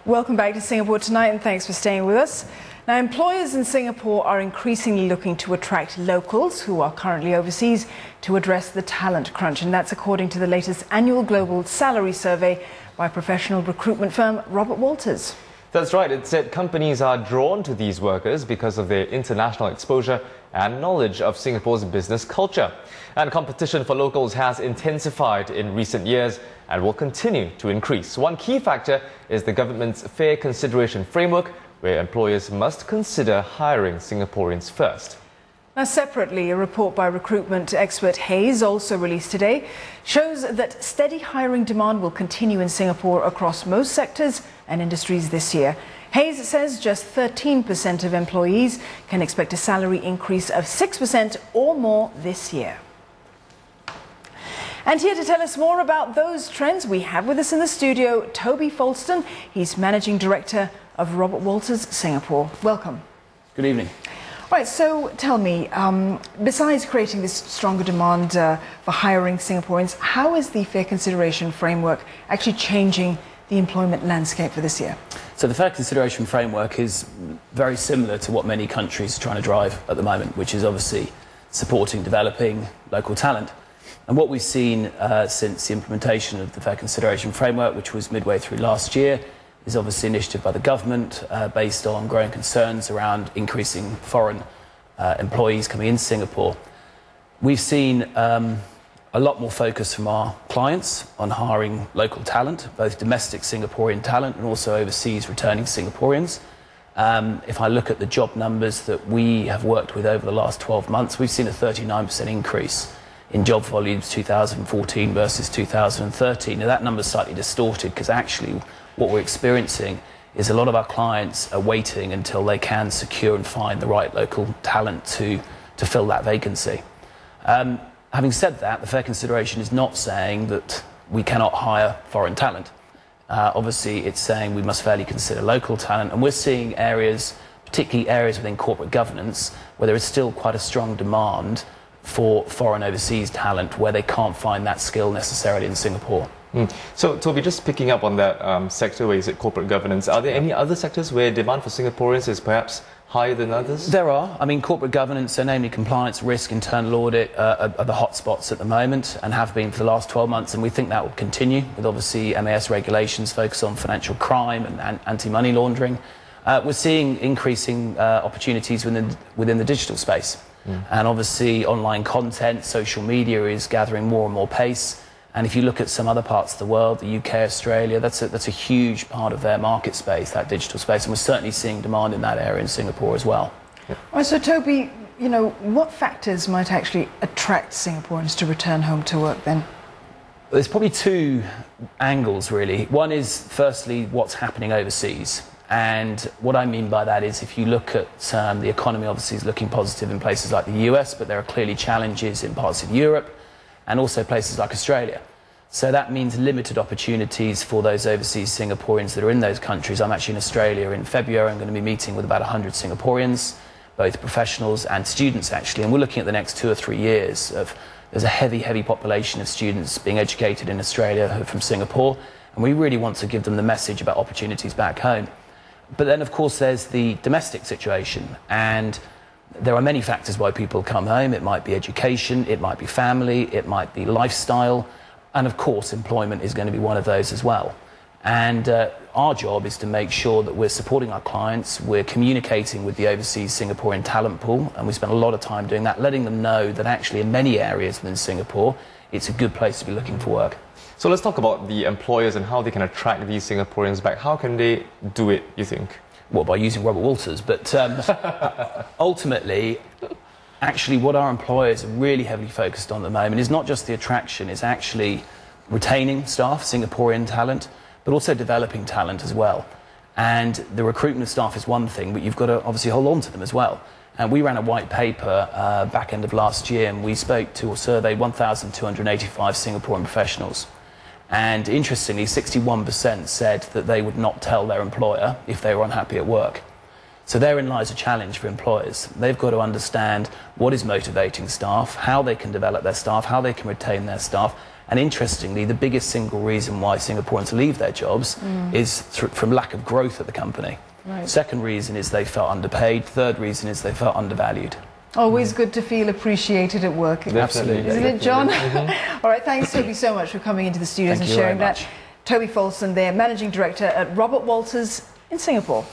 Welcome back to Singapore Tonight, and thanks for staying with us. Now, employers in Singapore are increasingly looking to attract locals who are currently overseas to address the talent crunch, and that's according to the latest annual global salary survey by professional recruitment firm Robert Walters. That's right. It said companies are drawn to these workers because of their international exposure and knowledge of Singapore's business culture. And competition for locals has intensified in recent years and will continue to increase. One key factor is the government's fair consideration framework, where employers must consider hiring Singaporeans first. Now, separately, a report by recruitment expert Hayes, also released today, shows that steady hiring demand will continue in Singapore across most sectors and industries this year. Hayes says just 13% of employees can expect a salary increase of 6% or more this year. And here to tell us more about those trends, we have with us in the studio Toby Fowlston. He's Managing Director of Robert Walters Singapore. Welcome. Good evening. Right, so tell me, besides creating this stronger demand for hiring Singaporeans, how is the fair consideration framework actually changing the employment landscape for this year? So the fair consideration framework is very similar to what many countries are trying to drive at the moment, which is obviously supporting developing local talent. And what we've seen since the implementation of the fair consideration framework, which was midway through last year, is obviously an initiative by the government based on growing concerns around increasing foreign employees coming into Singapore. We've seen a lot more focus from our clients on hiring local talent, both domestic Singaporean talent and also overseas returning Singaporeans. If I look at the job numbers that we have worked with over the last 12 months, we've seen a 39% increase in job volumes 2014 versus 2013. Now, that number's slightly distorted because actually what we're experiencing is a lot of our clients are waiting until they can secure and find the right local talent to fill that vacancy. Having said that, the fair consideration is not saying that we cannot hire foreign talent. Obviously, it's saying we must fairly consider local talent, and we're seeing areas, particularly areas within corporate governance, where there is still quite a strong demand for foreign overseas talent where they can't find that skill necessarily in Singapore. So, Toby, just picking up on that sector where you said corporate governance, are there any other sectors where demand for Singaporeans is perhaps higher than others? There are. I mean, corporate governance, so namely compliance, risk, internal audit, are the hotspots at the moment and have been for the last 12 months, and we think that will continue with obviously MAS regulations focused on financial crime and anti-money laundering. We're seeing increasing opportunities within the digital space. And obviously online content, social media is gathering more and more pace. And if you look at some other parts of the world, the UK, Australia, that's a huge part of their market space, that digital space. And we're certainly seeing demand in that area in Singapore as well. Right, so Toby, you know, what factors might actually attract Singaporeans to return home to work then? There's probably two angles, really. One is, firstly, what's happening overseas. And what I mean by that is if you look at the economy, obviously is looking positive in places like the US, but there are clearly challenges in parts of Europe and also places like Australia. So that means limited opportunities for those overseas Singaporeans that are in those countries. I'm actually in Australia in February. I'm going to be meeting with about 100 Singaporeans, both professionals and students actually. And we're looking at the next 2 or 3 years of, there's a heavy population of students being educated in Australia who are from Singapore. And we really want to give them the message about opportunities back home. But then, of course, there's the domestic situation, and there are many factors why people come home. It might be education, it might be family, it might be lifestyle, and of course, employment is going to be one of those as well. And our job is to make sure that we're supporting our clients, we're communicating with the overseas Singaporean talent pool, and we spend a lot of time doing that, letting them know that actually in many areas within Singapore, it's a good place to be looking for work. So let's talk about the employers and how they can attract these Singaporeans back. How can they do it, you think? Well, by using Robert Walters, but ultimately, actually what our employers are really heavily focused on at the moment is not just the attraction, it's actually retaining staff, Singaporean talent, but also developing talent as well. And the recruitment of staff is one thing, but you've got to obviously hold on to them as well. And we ran a white paper back end of last year, and we spoke to or surveyed 1,285 Singaporean professionals. And interestingly, 61% said that they would not tell their employer if they were unhappy at work. So therein lies a challenge for employers. They've got to understand what is motivating staff, how they can develop their staff, how they can retain their staff, And interestingly, the biggest single reason why Singaporeans leave their jobs is from lack of growth at the company. Right. Second reason is they felt underpaid. Third reason is they felt undervalued. Always good to feel appreciated at work. Absolutely. Isn't it, John? All right, thanks, Toby, so much for coming into the studios and sharing that. Toby Fowlston there, Managing Director at Robert Walters in Singapore.